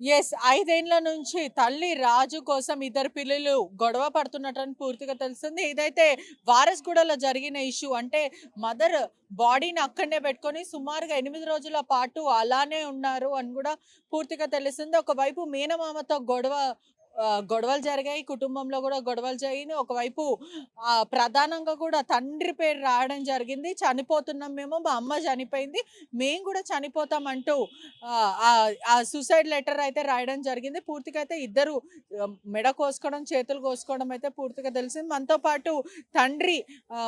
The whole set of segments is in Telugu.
యెస్. 5 ఏండ్ల నుంచి తల్లి రాజు కోసం ఇద్దరు పిల్లలు గొడవ పడుతున్నట్టని పూర్తిగా తెలుస్తుంది. ఇదైతే వారసుగూడలో జరిగిన ఇష్యూ. అంటే మదర్ బాడీని అక్కడనే పెట్టుకొని సుమారుగా 8 రోజుల పాటు అలానే ఉన్నారు అని గూడా పూర్తిగా తెలుస్తుంది. ఒకవైపు మేనమామతో గొడవలు జరిగాయి. కుటుంబంలో గూడా గొడవలు జరిగినాయి. ఒకవైపు ప్రధానంగా గూడా తండ్రి పేరు రాయడం జరిగింది. చనిపోతున్నాం మేము. మా అమ్మ చనిపోయింది. మేము గూడా చనిపోతాం అంటూ ఆ సూసైడ్ లెటర్ అయితే రాయడం జరిగింది. పూర్తిగా అయితే ఇద్దరు మెడ కోసుకోవడం, చేతులు కోసుకోవడం అయితే పూర్తిగా తెలిసింది. మనతో పాటు తండ్రి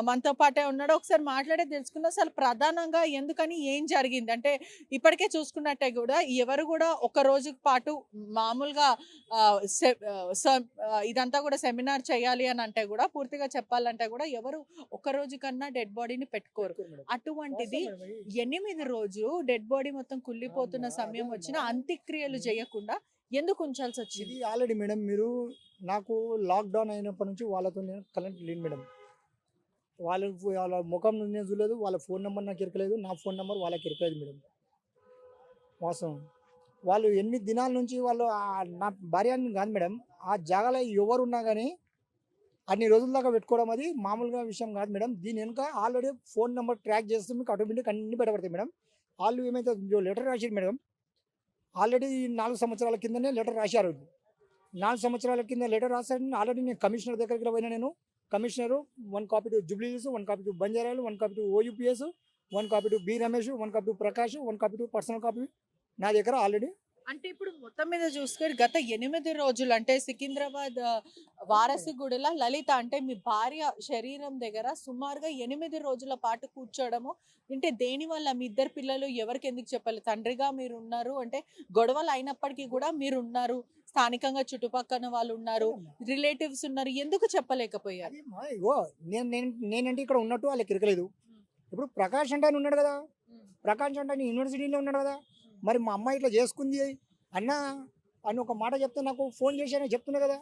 మనతో పాటే ఉన్నాడు. ఒకసారి మాట్లాడి తెలుసుకుందాం. అసలు ప్రధానంగా ఎందుకని ఏం జరిగింది? అంటే ఇప్పటికే చూసుకున్నట్టే గూడా ఎవరు గూడా ఒక రోజు పాటు మామూలుగా ఆహ్, సె ఇదంతా గూడా సెమినార్ చేయాలి అని అంటే గూడా పూర్తిగా చెప్పాలంటే గూడా ఎవరు ఒక రోజు కన్నా డెడ్ బాడీని పెట్టుకోరు. పెట్టుకోరు మేడం. అటువంటిది వాస్తవం మేడం. 8 రోజులు డెడ్ బాడీ మొత్తం కుళ్ళిపోతున్న సమయం అదే వచ్చినా అంత్యక్రియలు చేయకుండా ఎందుకు ఇది ఉంచాల్సొచ్చింది? ఆల్రెడీ మేడం మీరు నాకు లాక్‌డౌన్ అయినప్పటి నుంచి వాళ్ళతో నేను కనెక్ట్ లేను మేడం. వాళ్ళ ముఖం నేను చూడలేదు. వాళ్ళ ఫోన్ నంబర్ నాకు ఎరకలేదు. నా ఫోన్ నంబర్ వాళ్ళకి ఎరకలేదు మేడం. వాస్తవం. వాళ్ళు 8 దినాల నుంచి వాళ్ళు నా భార్య అని కాదు మేడం. ఆ జాగాలో ఎవరున్నా గాని అన్ని రోజుల దాకా పెట్టుకోవడం అది మామూలుగా విషయం కాదు మేడం. దీని వెనుక ఆల్రెడీ ఫోన్ నంబర్ ట్రాక్ చేస్తే మీకు ఆటోమేటిక్‌గా అన్నీ బయటపడతాయి మేడం. ఆళ్ళు ఏమైతే లెటర్ రాసిర్రు మేడం. ఆల్రెడీ 4 సంవత్సరాల కిందనే లెటర్ రాశారు. 4 సంవత్సరాల కింద లెటర్ రాసాడని ఆల్రెడీ నేను కమిషనర్ దగ్గరికి పోయినా నేను. Commissioner 1 copy to Jubilee Hills, 1 copy to బంజారాలు, 1 copy to OUPS, 1 copy to B Ramesh, 1 copy to Prakash, 1 copy to personal copy నా దగ్గర ఆల్రెడీ. అంటే ఇప్పుడు మొత్తం మీద చూసుకొని గత 8 రోజులు అంటే సికింద్రాబాద్ వారసిగూడల లలిత అంటే మీ భార్య శరీరం దగ్గర సుమారుగా 8 రోజుల పాటు కూర్చోవడము. అంటే దేనివల్ల మీ ఇద్దరు పిల్లలు ఎవరికెందుకు చెప్పాలి? తండ్రిగా మీరున్నారు. అంటే గొడవలు అయినప్పటికీ గూడా మీరున్నారు. స్థానికంగా చుట్టుపక్కన వాళ్ళున్నారు. రిలేటివ్స్ ఉన్నారు. ఎందుకు చెప్పలేకపోయారు? అది ఇగో నేను నేను నేనంటే ఇక్కడ ఉన్నట్టు వాళ్ళకి ఇరకలేదు. హ్మ్. ఇప్పుడు ప్రకాష్ అంటే ఆయన ఉన్నాడు కదా! హ్మ్. ప్రకాష్ అంటే ఆయన యూనివర్సిటీలో ఉన్నాడు కదా! మరి మా అమ్మాయి ఇట్లా చేసుకుంది అన్నా అని ఒక మాట చెప్తే నాకు ఫోన్ చేసి ఆయన చెప్తున్నా కదా!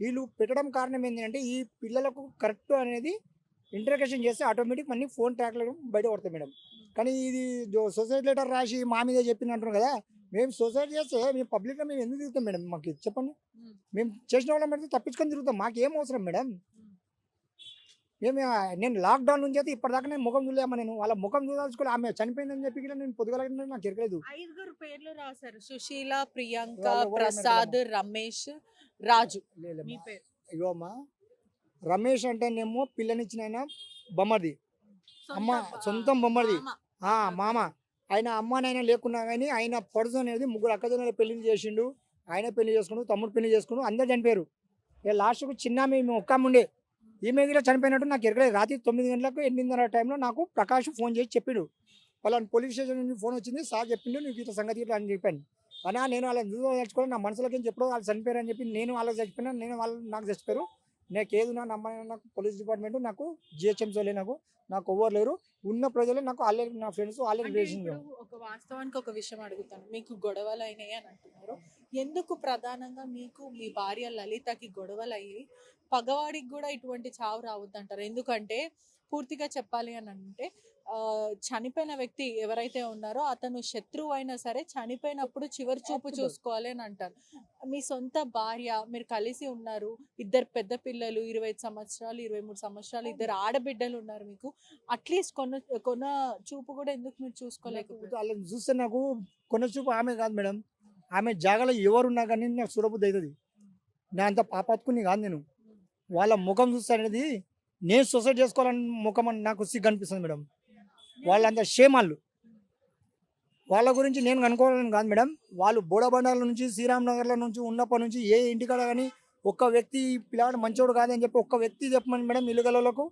వీళ్ళు పెట్టడం కారణం ఏంటంటే ఈ పిల్లలకు కరెక్ట్ అనేది ఇంటర్‌గేషన్ చేస్తే ఆటోమేటిక్ అన్నీ ఫోన్ ట్రాక్‌లో బయట పడతాయి మేడం. కానీ ఇది సొసైటీ లెటర్ రాసి మా మీద చెప్పింది అంటున్నారు కదా! మేము సొసైటీ చేస్తే మేము పబ్లిక్‌గా మేము ఎందుకు తిరుగుతాం మేడం మాకు ఇది చెప్పండి? హ్మ్. మేము చేసిన వాళ్ళం పెడితే తప్పించుకొని తిరుగుతాం. మాకేం అవసరం మేడం? హ్మ్. మేము నేను లాక్‌డౌన్ నుంచి అయితే ఇప్పటిదాకా నేను ముఖం చూడలేదమ్మా నేను. వాళ్ళ ముఖం చూడదలుచుకోలే. ఆమె చనిపోయిందని చెప్పి కూడా నేను పొద్దుగాల నాకు ఎరకలేదు. 5 పేర్లు రాసారు. సుశీల, ప్రియాంక, వాళ్ళు ఎవరో ప్రసాద్, రమేష్, రాజు. మీ లేదమ్మా. పేరు. ఇగో అమ్మా రమేష్ అంటేనేమో పిల్లనిచ్చిన ఆయన బొమ్మరిది. అమ్మ సొంతం బొమ్మరిది. మామ. మామ. ఆయన అమ్మ నాయన లేకున్నా గానీ ఆయన పర్సన్ అనేది ముగ్గురు అక్కచెల్లెల పెళ్లిళ్ళు చేసిండు. ఆయన పెళ్లి చేసుకుండు, తమ్ముడు పెళ్లి చేసుకుండు. అందరూ చనిపోయారు. ఇగ లాస్ట్‌కు చిన్నామె ఈమె ఒక్కామె ఉండే. ఈమె కూడా చనిపోయినట్టు నాకు ఎరకలేదు. రాత్రి 9 గంటలకు 8:30 టైంలో నాకు ప్రకాష్ ఫోన్ చేసి చెప్పిండు. పలానా పోలీస్ స్టేషన్ నుంచి ఫోన్ వచ్చింది. సార్ చెప్పిండు నీకు ఇట్లా సంగతి ఇట్లా అని చెప్పాను. అన్నా నేను వాళ్ళని చూడదలుచుకోలేదు. నా మనసులోకించి ఎప్పుడో వాళ్ళు చనిపోయారని చెప్పి నేను వాళ్ళకి చచ్చిపోయినా, నేను వాళ్ళు నాకు చచ్చిపోయారు. నాకేదున్నా నమ్మని నాకు పోలీస్ డిపార్ట్మెంట్ నాకు జీహెచ్ఎంసీ వాళ్ళే నాకు ఎవ్వరు లేరు. ఉన్న ప్రజలే నాకు ఆల్రెడీ నా ఫ్రెండ్స్ ఆల్రెడీ అంటే రిలేషన్. ఇప్పుడు ఒక వాస్తవానికి ఒక విషయం అడుగుతాను. మీకు గొడవలయినాయి అని అంటున్నారు. ఎందుకు ప్రధానంగా మీకు మీ భార్య లలితకి గొడవలయ్యి, పగవాడికి గూడా ఇటువంటి చావు రావద్దంటారు? ఎందుకంటే పూర్తిగా చెప్పాలి అనంటే చనిపోయిన వ్యక్తి ఎవరైతే ఉన్నారో అతను శత్రువైనా సరే చనిపోయినప్పుడు చివరి చూపు చూసుకోవాలి అని అంటారు. మీ సొంత భార్య, మీరు కలిసి ఉన్నారు. ఇద్దరు పెద్ద పిల్లలు 25 సంవత్సరాలు, 23 సంవత్సరాలు, ఇద్దరు ఆడబిడ్డలున్నారు మీకు. అట్‌లీస్ట్ కొన చూపు గూడా ఎందుకు మీరు చూసుకోలేకపోయారు? వాళ్ళని చూస్తే నాకు కొన చూపు ఆమె కాదు మేడం. ఆమె జాగాలో ఎవరున్నా కానీ నాకు చూడబుద్ధి అవుతుంది. నా అంత పాపాత్కుని కాదు నేను. వాళ్ళ ముఖం చూస్తే అనేది నేను సొసైడ్ చేసుకోవాలని ముఖం అని నాకు సిగ్గు అనిపిస్తుంది మేడం. వాళ్ళంత షేమ్ ఆళ్ళు. వాళ్ళ గురించి నేను అనుకోవాలని కాదు మేడం. వాళ్ళు బోడబండాల నుంచి, శ్రీరామ్ నగర్‌లో నుంచి ఉన్నప్పటి నుంచి ఏ ఇంటికాడ గాని ఒక్క వ్యక్తి ఈ పిల్లాడు మంచోడు కాదని చెప్పి ఒక్క వ్యక్తి చెప్పమని మేడం ఇల్లు గలలోలకు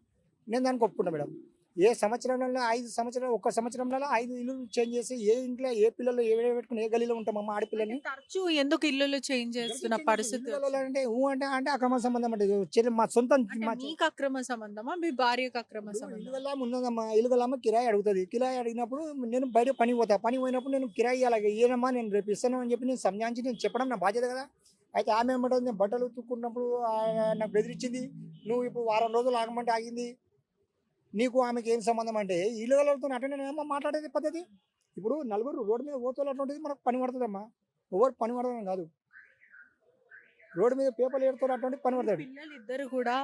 నేను దానికి ఒప్పుకుంటా మేడం. ఏ సంవత్సరంలో 5 సంవత్సరాలు ఒక్క సంవత్సరంలో 5 ఇల్లులు చేంజ్ చేసి ఏ ఇంట్లో ఏ పిల్లలు ఏ పెట్టుకొని ఏ గల్లీలో ఉంటామమ్మా అంటే ఆడపిల్లని. తరచూ ఎందుకు ఇల్లులు చేంజ్ చేస్తున్న పరిస్థితి ఇల్లు వచ్చింది? అంటే అంటే అంటే అక్రమ సంబంధం అంటే మా సొంతం అంటే మా మీకు అక్రమ సంబంధమా? మీ భార్యకు అక్రమ ఇప్పుడు సంబంధమా? ఇల్లుగల్లామె ఉన్నదమ్మా. ఇల్లుగల్లామె కిరాయి అడుగుతది. కిరాయి అడిగినప్పుడు నేను బయట పనికి పోతా. పనికి పోయినప్పుడు నేను కిరాయి ఇయ్యాలి. ఇయ్యనమ్మా నేను రేపు ఇస్తాను అని చెప్పి నేను సంజాయించి నేను చెప్పడం నా బాధ్యత కదా! అయితే ఆమె ఏమంటది నేను బట్టలు ఉతుక్కున్నప్పుడు నాకు బెదిరించింది. నువ్వు ఇప్పుడు వారం రోజులు ఆగమంటే ఆగింది. నీకు ఆమెకి ఏం సంబంధం అంటే ఇల్లుగలతోని అట్లనే నేనమ్మా మాట్లాడేది పద్ధతి. ఇప్పుడు నలుగురు రోడ్డు మీద పోతోళ్ళు అటువంటిది మనకు పని పడతదమ్మా. ఎవరు పని పడడం కాదు, రోడ్డు మీద పేపర్లు ఏడుతారు అటువంటి పని పడతాడు. పిల్లలు ఇద్దరు కూడా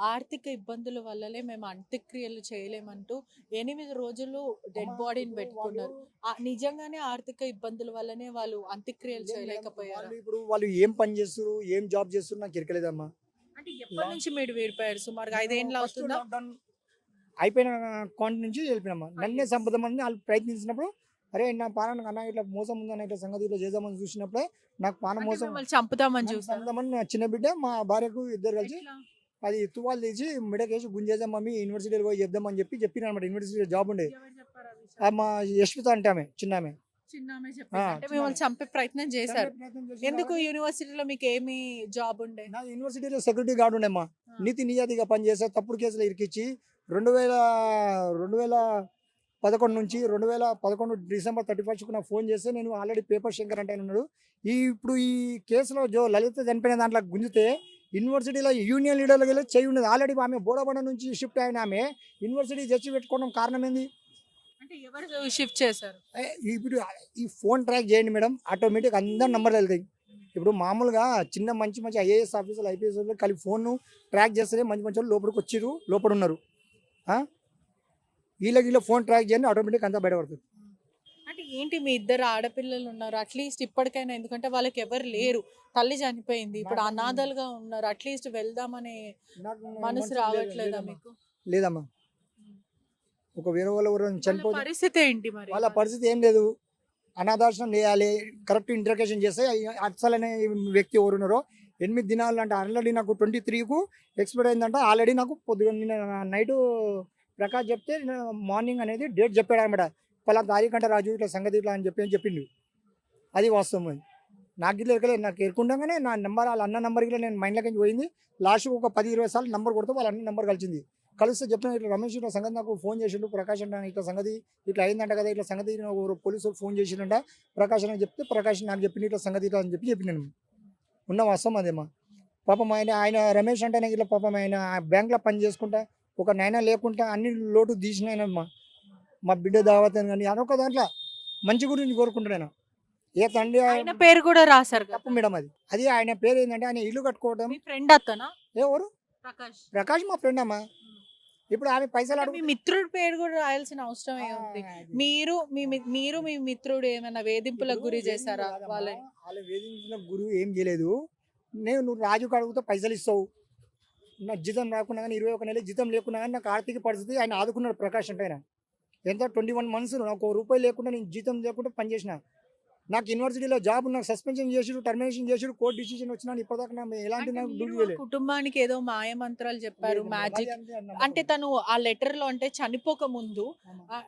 ఆర్థిక ఇబ్బందుల వల్లనే మేము అంత్యక్రియలు చేయలేమంటూ 8 రోజులు డెడ్ బాడీని పెట్టుకున్నారు. నిజంగానే ఆర్థిక ఇబ్బందుల వల్లనే వాళ్ళు అంత్యక్రియలు చేయలేకపోయారు. వాళ్ళు ఏం పని చేస్తారు, ఏం జాబ్ చేస్తారు నాకు ఎరకలేదమ్మా. అంటే ఎప్పటి నుంచి మీరు విడిపోయారు? సుమారుగా 5 ఏళ్ళు అవుతుందా? లాక్డౌన్ అయిపోయిన కాంటి నుంచి వెళ్ళిపోయినమ్మా. నన్నే చంపుదామని వాళ్ళు ప్రయత్నించినప్పుడు, అరే నా పానానికి అన్న ఇట్లా మోసం ఉందని ఇట్లా సంగతి ఇట్లా చేద్దామని చూసినప్పుడే నాకు పానం అంటే మోసం మిమ్మల్ని చంపుతామని నన్ను చూసారు. చంపుదామని నా చిన్న బిడ్డ మా భార్యకు ఇద్దరు కలిసి అది తువాలు తీసి మిడకేసి గుంజేద్దాం మమ్మీ యూనివర్సిటీలో పోయి చెప్దామని చెప్పిన అనమాట. యూనివర్సిటీలో జాబ్ ఉండే మా యశ్విత అంటే ఆమె చిన్న ఆమె. అంటే మిమ్మల్ని చంపే ప్రయత్నం చేశారు. ఎందుకు యూనివర్సిటీలో మీకు ఏమి జాబ్ ఉండే? నా యూనివర్సిటీలో సెక్యూరిటీ గార్డ్ ఉండేమ్మా. నీతి నిజాతిగా పనిచేస్తే తప్పుడు కేసులు ఇరికిచ్చి 2011 నుంచి 2011 డిసెంబర్ 31కు నాకు ఫోన్ చేస్తే నేను ఆల్రెడీ పేపర్ శంకర్ అంటే ఉన్నాడు. ఇప్పుడు ఈ కేసులో లలిత చనిపోయిన దాంట్లో గుంజితే యూనివర్సిటీలో యూనియన్ లీడర్లకు వెళ్ళి చేయి ఉన్నది. ఆల్రెడీ ఆమె బోడబండ నుంచి షిఫ్ట్ అయిన ఆమె యూనివర్సిటీ చర్చి పెట్టుకోవడం కారణం ఏంది? అంటే ఎవరు షిఫ్ట్ చేశారు? ఇప్పుడు ఈ ఫోన్ ట్రాక్ చేయండి మేడం, ఆటోమేటిక్ అందరు నంబర్లు వెళ్తాయి. ఇప్పుడు మామూలుగా చిన్న మంచి ఐఏఎస్ ఆఫీసర్లు ఐపీఎస్ కలిపి ఫోన్ ట్రాక్ చేస్తే మంచి వాళ్ళు లోపలికి వచ్చిర్రు, లోపల ఉన్నారు. వీళ్ళ ఫోన్ ట్రాక్ చేయండి, ఆటోమేటిక్ అంతా బయటపడుతుంది. అంటే ఏంటి, మీ ఇద్దరు ఆడపిల్లలు ఉన్నారు, అట్లీస్ట్ ఇప్పటికైనా, ఎందుకంటే వాళ్ళకి ఎవరు లేరు, తల్లి చనిపోయింది, ఇప్పుడు అనాథలుగా ఉన్నారు, అట్లీస్ట్ వెళ్దామనే మనసు రావట్లేదా మీకు? లేదమ్మా, ఒక వేరే వాళ్ళు చనిపోతే పరిస్థితి ఏంటి మరి? వాళ్ళ పరిస్థితి ఏం లేదు. అనాథాశ్రమం చేయాలి, కరెక్ట్ ఇంటర్కేషన్ చేస్తే అసలు అనే వ్యక్తి ఎవరు ఉన్నారో 8 దినాలు అంటే ఆల్రెడీ నాకు 23కు ఎక్స్పైర్ అయిందంట. ఆల్రెడీ నాకు పొద్దున్న నైటు ప్రకాష్ చెప్తే మార్నింగ్ అనేది డేట్ చెప్పాడు అనమాట. పలానా తారీఖు అంటే రాజు ఇట్లా సంగతి ఇట్లా అని చెప్పిండు. అది వాస్తవం. అది నాకు ఇట్లా ఎక్కలేదు. నాకు ఎరుకుండగానే నా నెంబర్ వాళ్ళ అన్న నెంబర్కి నేను మైండ్లోకి పోయింది. లాస్ట్కి ఒక 10-20 సార్లు నెంబర్ కొడితే వాళ్ళ అన్న నెంబర్ కలిసింది. కలిస్తే చెప్పిన ఇట్లా రమేష్ ఇట్లా సంగతి నాకు ఫోన్ చేసిండు, ప్రకాష్ అంటే ఇట్లా సంగతి ఇట్లా అయిందంట కదా, ఇట్లా సంగతి పోలీసులు ఫోన్ చేసిండంట ప్రకాష్ అని చెప్తే ప్రకాష్ నాకు చెప్పింది ఇట్లా సంగతి ఇట్లా అని చెప్పినాను. ఉన్న వాస్తవం అదేమా. పాపం ఆయన రమేష్ అంటే నాకు ఇట్లా పాపం ఆయన బ్యాంక్లో పని చేసుకుంటా ఒక నైనా లేకుండా అన్ని లోటు తీసినాయనమ్మా. మా బిడ్డ దావత్ కానీ అనొక దాంట్లో మంచి గురించి కోరుకుంటున్నాను. ఏ తండ్రి ఆయన పేరు కూడా రాశారు తప్పు మేడం. అది ఆయన పేరు ఏంటంటే ఆయన ఇల్లు కట్టుకోవడం. మీ ఫ్రెండ్ అతనా? ఎవరు? ప్రకాష్ మా ఫ్రెండ్ అమ్మా. ఇప్పుడు ఆమె పైసలు మీ మిత్రుడి పేరు కూడా రాయాల్సిన అవసరం ఏముంది? మీరు మీ మిత్రుడు ఏమైనా వేధింపులకు గురి చేశారా? వాళ్ళ వేధింపులకు గురి ఏం చేయలేదు. నువ్వు రాజుకు అడుగుతా పైసలు ఇస్తావు, నాకు జీతం రాకుండా కానీ 21 నెలలు జీతం లేకున్నా కానీ నాకు ఆర్థిక పరిస్థితి ఆయన ఆదుకున్నాడు. ప్రకాష్ అంటే ఆయన ఎంత 21 మంత్స్ నాకు ₹1 లేకుండా నేను జీతం లేకుండా పనిచేసిన. నాకు యూనివర్సిటీలో జాబ్ నాకు సస్పెన్షన్ చేసిరు, టర్మినేషన్ చేసిరు, కోర్టు డిసిషన్ వచ్చినా ఇప్పటిదాకా నాకు ఎలాంటి కుటుంబానికి ఏదో మాయమంత్రాలు చెప్పారు, మ్యాజిక్ అంటే తను ఆ లెటర్ లో అంటే చనిపోక ముందు,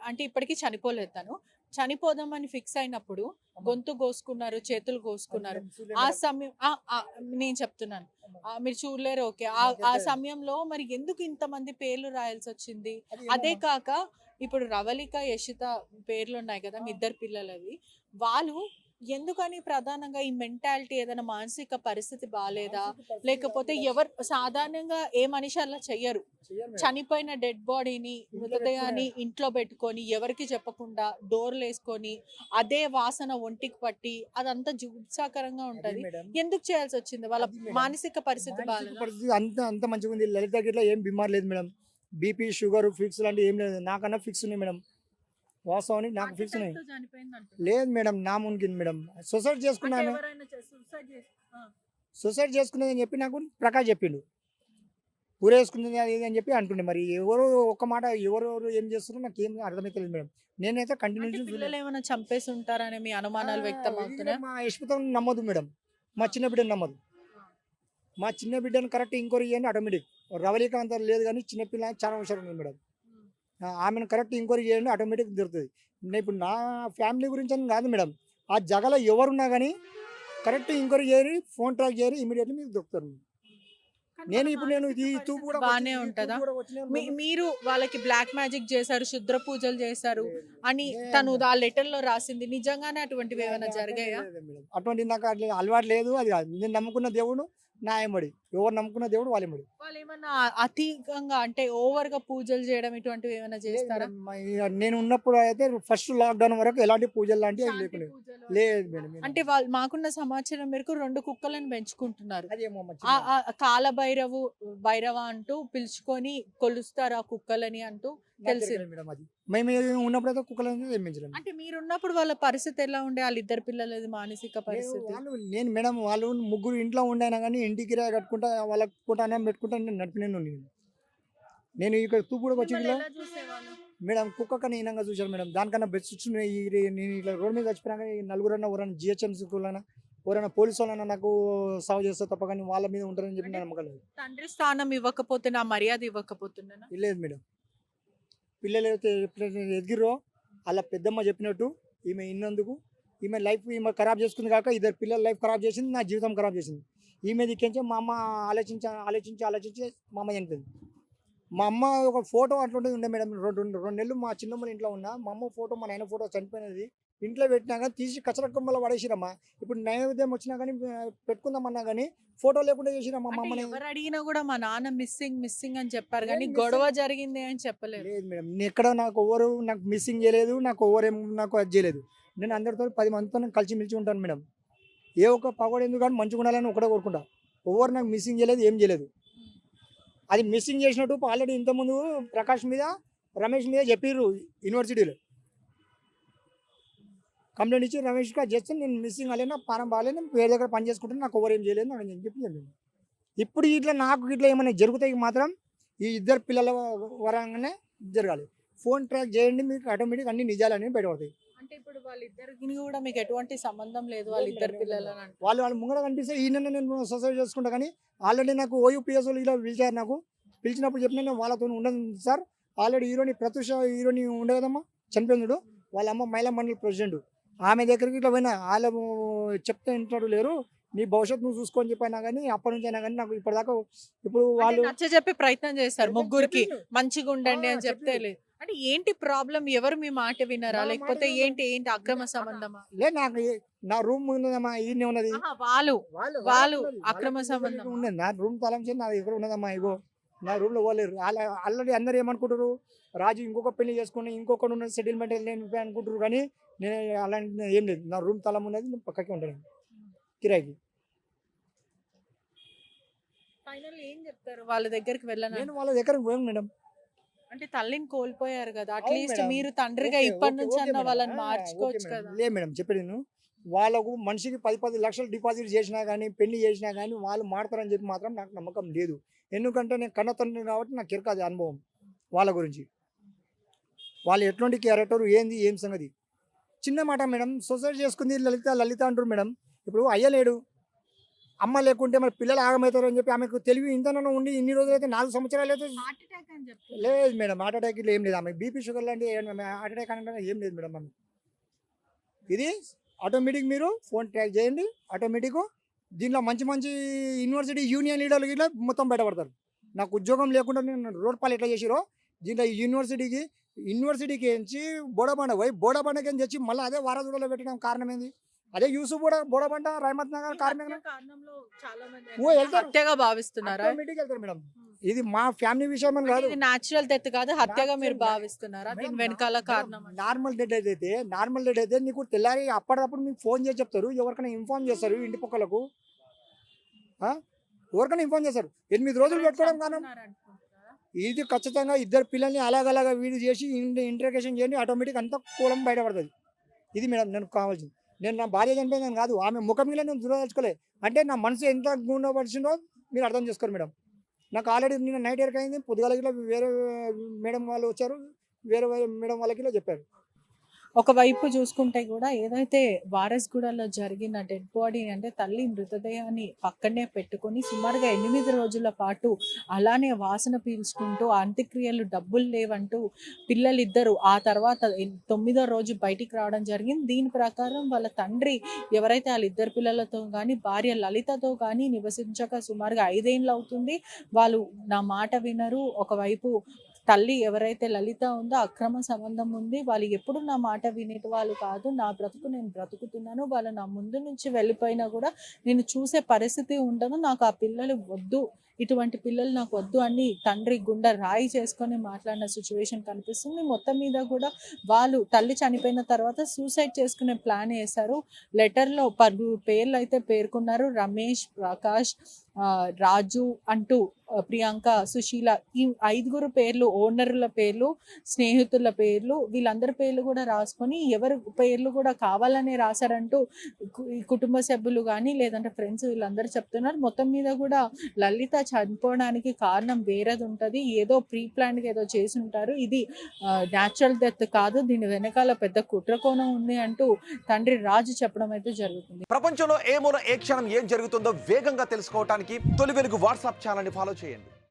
అంటే ఇప్పటికీ చనిపోలేదు, తను చనిపోదామని ఫిక్స్ అయినప్పుడు గొంతు కోసుకున్నారు, చేతులు కోసుకున్నారు. ఆ సమయం నేను చెప్తున్నాను, మీరు చూడలేరు, ఓకే. ఆ సమయంలో మరి ఎందుకు ఇంతమంది పేర్లు రాయాల్సి వచ్చింది? అదే కాక ఇప్పుడు రవళిక, యశిత పేర్లు ఉన్నాయి కదా, మీ ఇద్దరు పిల్లలవి, వాళ్ళు ఎందుకని ప్రధానంగా ఈ మెంటాలిటీ ఏదైనా మానసిక పరిస్థితి బాగాలేదా, లేకపోతే ఎవరు సాధారణంగా ఏ మనిషి అలా చెయ్యరు, చనిపోయిన డెడ్ బాడీని మృతదేహాన్ని ఇంట్లో పెట్టుకొని ఎవరికి చెప్పకుండా డోర్లు వేసుకొని అదే వాసన ఒంటికి పట్టి అదంతా జుగుప్సాకరంగా ఉంటది. ఎందుకు చేయాల్సి వచ్చింది? వాళ్ళ మానసిక పరిస్థితి బాగాలేదు. అంత మంచిగా ఉంది. లలిత గిట్ల ఏం బిమార్ లేదు మేడం. బీపీ, షుగర్, ఫిక్స్ లాంటివి ఏం లేదు. నాకన్నా ఫిక్స్ ఉన్నాయి మేడం. వాస్తవానికి నాకు ఫిక్స్ ఉన్నాయి. లేదు మేడం, నా మునికింది మేడం. సూసైడ్ చేసుకున్నాను, సూసైడ్ చేసుకునేదని చెప్పి నాకు ప్రకాష్ చెప్పిండు. ఊరేసుకునేది అది అని చెప్పి అంటుండే. మరి ఎవరు ఒక్క మాట ఎవరెవరు ఏం చేస్తున్నారో నాకు ఏం అర్థమైతలేదు మేడం. నేనైతే కంటిన్యూ ఏమైనా చంపేసి ఉంటారనే మీ అనుమానాలు వ్యక్తం అవుతున్నాయి. మా యశ్మితం నమ్మదు మేడం, మా చిన్న బిడ్డను నమ్మదు. మా చిన్న బిడ్డను కరెక్ట్ ఎంక్వైరీ చేయండి ఆటోమేటిక్. రవళిక అంత లేదు కానీ చిన్నపిల్ల చాలా అవసరం ఉంది మేడం. ఆమెను కరెక్ట్ ఎంక్వైరీ చేయండి ఆటోమేటిక్ దొరుకుతుంది. ఇప్పుడు నా ఫ్యామిలీ గురించి అని కాదు మేడం, ఆ జగలో ఎవరున్నా కానీ కరెక్ట్ ఎంక్వైరీ చేయండి, ఫోన్ ట్రాక్ చేయండి, ఇమీడియట్లీ మీకు దొరుకుతారు. నేను ఈ తూపు కూడా బాగానే ఉంటుందా? మీరు వాళ్ళకి బ్లాక్ మ్యాజిక్ చేశారు, శుద్ర పూజలు చేశారు అని తను ఆ లెటర్ లో రాసింది, నిజంగానే అటువంటివి ఏమైనా జరిగాయా? అటువంటి నాకు అలవాటు లేదు. అది కాదు, నేను నమ్ముకున్న దేవుడు నా ఎంబడి. ఎవరు నమ్ముకున్న దేవుడు వాళ్ళ ఎంబడి. వాళ్ళు ఏమన్నా అధికంగా అంటే ఓవర్ గా పూజలు చేయడం ఇటువంటివి ఏమైనా లేదు చేస్తారా? మేడం. నేను ఉన్నప్పుడు అయితే ఫస్ట్ లాక్‌డౌన్ వరకు ఎలాంటి పూజలు లాంటివి అవి శాంతి లేకుండే. పూజలు లేదు మేడం. అంటే వాళ్ళు మాకున్న సమాచారం మేరకు 2 కుక్కలను పెంచుకుంటున్నారు. అదేమో కాలభైరవు భైరవ అంటూ పిలుచుకొని కొలుస్తారు ఆ కుక్కలని అంటూ నాకు తెలిసింది. తెలియదు మేడం అది. మేము ఉన్నప్పుడైతే కుక్కలనేది తెప్పించలేము. అంటే మీరున్నప్పుడు వాళ్ళ పరిస్థితి ఎలా ఉండే? వాళ్ళిద్దరు పిల్లలది మానసిక పరిస్థితి. నేను మేడం వాళ్ళు ముగ్గురు ఇంట్లో ఉండైనా గానీ ఇంటి కిరాయి కట్టుకుంటా వాళ్ళకి పూట అన్నం పెట్టుకుంటా నేను నడిపినాను నేను. నేను ఇక్కడ తూపుడుకి వచ్చి మిమ్మల్ని ఇలా ఎలా చూసేవాళ్ళు? మేడం కుక్కకన్నా హీనంగా చూశాను మేడం. దానికన్నా బెస్ట్ నేను ఇట్లా రోడ్ మీద చచ్చిపోయినాక ఈ నలుగురన్నా ఎవరైనా జిహెచ్ఎంసీ స్కూలైనా ఎవరైనా పోలీసు వాళ్ళైనా నాకు సాగు చేస్తే తప్ప కానీ వాళ్ళ మీద ఉంటారని చెప్పి నా నమ్మకం లేదు. తండ్రి స్థానం ఇవ్వకపోతే నా మర్యాద ఇవ్వకపోతున్నానా? లేదు మేడం. పిల్లలు అయితే ఎప్పుడైతే ఎదిగిరో అలా పెద్దమ్మ చెప్పినట్టు ఈమె ఇన్నందుకు ఈమె లైఫ్ ఈమె ఖరాబ్ చేసుకుంది కాక ఇద్దరు పిల్లల లైఫ్ ఖరాబ్ చేసింది, నా జీవితం ఖరాబ్ చేసింది. ఈమె దిక్కించే మా అమ్మ ఆలోచించి మా అమ్మ చనిపోయింది. మా అమ్మ ఒక ఫోటో అట్లాంటిది ఉండే మేడం. రెండు నెలలు మా చిన్నమ్మల ఇంట్లో ఉన్నా మా అమ్మ ఫోటో మా నాయన ఫోటో చనిపోయినది ఇంట్లో పెట్టినా కానీ తీసి కచర కొమ్మలో పడేసిరమ్మా. ఇప్పుడు నైవేద్యం వచ్చినా కానీ పెట్టుకుందామన్నా కానీ ఫోటో లేకుండా చేసిరమ్మా మా అంటే అమ్మని. ఎవరు అడిగినా కూడా మా నాన్న మిస్సింగ్ అని చెప్పారు కానీ ఏం గొడవ జరిగింది అని చెప్పలేదు. లేదు మేడం. నేను ఎక్కడ నాకు మిస్సింగ్ చేయలేదు, నాకు అది చేయలేదు. నేను అందరితో 10 మందితో కలిసిమెలిసి ఉంటాను మేడం. ఏ ఒక్క పగోడు ఎందుకు కానీ మంచిగా ఉండాలని ఒకటే కోరుకుంటా. ఎవరు నాకు మిస్సింగ్ చేయలేదు, ఏం చేయలేదు. అది మిస్సింగ్ చేసినట్టు ఆల్రెడీ ఇంతకుముందు ప్రకాష్ మీద రమేష్ మీద చెప్పిర్రు యూనివర్సిటీలో కంప్లైంట్ ఇచ్చి రమేష్గా చేస్తే నేను మిస్సింగ్ అయ్యలేదు, నా పానం బాగాలేదు, నేను వేరే దగ్గర పని చేసుకుంటాను, నాకు ఎవరు ఏం చేయలేదు అని చెప్పి ఇప్పుడు ఇట్లా నాకు ఇట్లా ఏమైనా జరుగుతాయి మాత్రం ఈ ఇద్దరు పిల్లల వరంగానే జరగాలి. ఫోన్ ట్రాక్ చేయండి, మీకు ఆటోమేటిక్ అన్ని నిజాలన్నీ బయటపడతాయి. అంటే ఇప్పుడు వాళ్ళిద్దరికి కూడా మీకు ఎటువంటి సంబంధం లేదు వాళ్ళిద్దరు పిల్లలని అంటే. వాళ్ళు ముంగడ కనిపిస్తే ఈయన నేను సొసైడ్ చేసుకుంటా కానీ ఆల్రెడీ నాకు ఓయూపీఎస్ వాళ్ళు ఇలా పిలిచారు. నాకు పిలిచినప్పుడు చెప్పిన నేను వాళ్ళతో ఉండను సార్. ఆల్రెడీ ప్రత్యూష హీరోని ఉండే కదమ్మా చనిపోయిండు, వాళ్ళ అమ్మ మహిళా మండలి ప్రెసిడెంట్. ఆమె దగ్గరికి ఇట్లా పోయినా వాళ్ళు చెప్తే ఇంటాడు లేరు, నీ భవిష్యత్తు నువ్వు చూసుకొని చెప్పినా కానీ అప్పటి నుంచి అయినా కానీ నాకు ఇప్పటిదాకా ఇప్పుడు వాళ్ళు నచ్చ చెప్పే ప్రయత్నం చేస్తారు ముగ్గురికి చెప్పిండు. మంచిగా ఉండండి అని చెప్తే చెప్పిండు. లేదు. అంటే ఏంటి ప్రాబ్లం? ఎవరు మీ మాట వినరా నా మాట లేకపోతే వినరు. ఏంటి అక్రమ సంబంధమా? లేదు నాకు నా రూమ్ ఉన్నదమ్మా, ఈయనే ఉన్నది. ఆహా, వాళ్ళు వాళ్ళు అక్రమ సంబంధం ఉన్నది నా రూమ్ తలం చేసి నా దగ్గర ఉన్నదమ్మా. ఇగో నా రూమ్లో పోలేరు. ఆల్రెడీ అందరు ఏమనుకుంటారు, రాజు ఇంకొక పెళ్లి చేసుకుని ఇంకొకటి ఉన్న సెటిల్మెంట్ నేను అనుకుంటారు కానీ నేను అలాంటి ఏం లేదు. నా రూమ్ తలం ఉన్నది, నేను పక్కకి ఉంటాను కిరాయికి. ఫైనల్ ఏం చెప్తారు? వాళ్ళ దగ్గరికి వెళ్ళను నేను వాళ్ళ దగ్గరకు పోయాను మేడం. అంటే తల్లిని కోల్పోయారు కదా, అట్లీస్ట్ మేడం. మీరు తండ్రిగా ఓకే, ఇప్పటి ఓకే, నుంచి ఓకే అన్న మేడం. వాళ్ళని ఓకే మార్చుకోవచ్చు మేడం. కదా. లే మేడం చెప్పేది నేను వాళ్ళకు మనిషికి 10 లక్షలు డిపాజిట్ చేసినా కానీ పెళ్లి చేసినా కానీ వాళ్ళు మాడతారని చెప్పి మాత్రం నాకు నమ్మకం లేదు. ఎందుకంటే నేను కన్న తండ్రి కాబట్టి నాకు కిరకాది అనుభవం వాళ్ళ గురించి. వాళ్ళు ఎటువంటి క్యారెక్టర్ ఏంది ఏం సంగతి. చిన్న మాట మేడం, సొసైడ్ చేసుకుంది లలిత అంటారు మేడం. ఇప్పుడు అయ్యలేడు, అమ్మ లేకుంటే మరి పిల్లలు ఆగమవుతారు అని చెప్పి ఆమెకు తెలివి ఇంతనో ఉండి ఇన్ని రోజులు అయితే 4 సంవత్సరాలు అయితే హార్ట్ అటాక్ అని చెప్తారు. లేదు మేడం. హార్ట్ అటాక్ ఇట్లా ఏం లేదు. ఆమె బీపీ షుగర్ లాంటి హార్ట్ అటాక్ అంటే ఏం లేదు మేడం. ఆమె ఇది ఆటోమేటిక్ మీరు ఫోన్ ట్రాక్ చేయండి, ఆటోమేటిక్ దీంట్లో మంచి యూనివర్సిటీ యూనియన్ లీడర్లు ఇట్లా మొత్తం బయటపడతారు. నాకు ఉద్యోగం లేకుండా నేను రోడ్ పాలు ఎట్లా చేసిరో దీంట్లో యూనివర్సిటీకి ఎంచి బోడబండ పోయి బోడబండకి తెచ్చి మళ్ళీ అదే వారసులో పెట్టడం కారణం ఏంది? అదే యూసుఫ్ కూడా బోడబండ రహమత్ నగర్ కారణం కారణంలో చాలా మంది ఓ వెళ్తారు. హత్యగా భావిస్తున్నారా? ఆటోమేటిక్ వెళ్తారు మేడం. ఇది మా ఫ్యామిలీ విషయం అని కాదు. ఇది న్యాచురల్ డెత్ కాదు, హత్యగా మీరు Natural. భావిస్తున్నారా? దీని వెనకాల కారణం అంటే? నార్మల్ డెడ్ అయితే నీకు తెల్లారి అప్పటికప్పుడు మీకు ఫోన్ చేసి చెప్తారు, ఎవరికైనా ఇన్ఫార్మ్ చేస్తారు ఇంటి పక్కలకు. ఎవరికైనా ఇన్ఫార్మ్ చేస్తారు. 8 రోజులు పెట్టుకోవడం కారణం అనుకుంటున్నారా? ఇది ఖచ్చితంగా ఇద్దరు పిల్లల్ని అలాగలాగా వీడి చేసి ఇంటర్గేషన్ చేయండి, ఆటోమేటిక్ అంతా కూలం బయటపడుతుంది. ఇది మేడం నేను కావాల్సింది. నేను నా భార్య చనిపోయిందని కాదు, ఆమె ముఖం మీద నేను దురదలుచుకోలే. అంటే నా మనసు ఎంత గుండపరిచిందో మీరు అర్థం చేసుకోరు మేడం. నాకు ఆల్రెడీ నిన్న నైట్ ఎరక అయింది, పొద్దుగాలకి వేరే మేడం వాళ్ళు వచ్చారు, వేరే మేడం వాళ్ళకి ఇలా చెప్పారు. ఒకవైపు చూసుకుంటే కూడా ఏదైతే వారస్గూడలో జరిగిన డెడ్ బాడీ అంటే తల్లి మృతదేహాన్ని పక్కనే పెట్టుకొని సుమారుగా 8 రోజుల పాటు అలానే వాసన పీల్చుకుంటూ అంత్యక్రియలు డబ్బులు లేవంటూ పిల్లలిద్దరూ ఆ తర్వాత 9వ రోజు బయటికి రావడం జరిగింది. దీని ప్రకారం వాళ్ళ తండ్రి ఎవరైతే వాళ్ళ ఇద్దరు పిల్లలతో కానీ భార్య లలితతో కానీ నివసించక సుమారుగా 5 ఏళ్ళు అవుతుంది. వాళ్ళు నా మాట వినరు. ఒకవైపు తల్లి ఎవరైతే లలిత ఉందో అక్రమ సంబంధం ఉంది, వాళ్ళు ఎప్పుడు నా మాట వినేటి వాళ్ళు కాదు, నా బ్రతుకు నేను బ్రతుకుతున్నాను, వాళ్ళు నా ముందు నుంచి వెళ్ళిపోయినా కూడా నేను చూసే పరిస్థితి ఉండదు, నాకు ఆ పిల్లలు వద్దు, ఇటువంటి పిల్లలు నాకు వద్దు అని తండ్రి గుండె రాయి చేసుకొని మాట్లాడిన సిచ్యువేషన్ కనిపిస్తుంది. మొత్తం మీద కూడా వాళ్ళు తల్లి చనిపోయిన తర్వాత సూసైడ్ చేసుకునే ప్లాన్ వేశారు. లెటర్లో పలువురు పేర్లు అయితే పేర్కొన్నారు. రమేష్, ప్రకాష్, రాజు అంటూ ప్రియాంక, సుశీల, ఈ 5 పేర్లు, ఓనర్ల పేర్లు, స్నేహితుల పేర్లు, వీళ్ళందరి పేర్లు కూడా రాసుకొని ఎవరి పేర్లు కూడా కావాలనే రాశారంటూ ఈ కుటుంబ సభ్యులు కానీ లేదంటే ఫ్రెండ్స్ వీళ్ళందరూ చెప్తున్నారు. మొత్తం మీద కూడా లలిత చనిపోవడానికి కారణం వేరేది ఉంటుంది, ఏదో ప్రీ ప్లాన్గా ఏదో చేసి ఉంటారు, ఇది న్యాచురల్ డెత్ కాదు, దీని వెనకాల పెద్ద కుట్రకోణం ఉంది అంటూ తండ్రి రాజు చెప్పడం అయితే జరుగుతుంది. ప్రపంచంలో ఏ మూల ఏ క్షణం ఏం జరుగుతుందో వేగంగా తెలుసుకోవడానికి తొలి వెలుగు వాట్సాప్ ఛానల్ని ఫాలో చేయండి.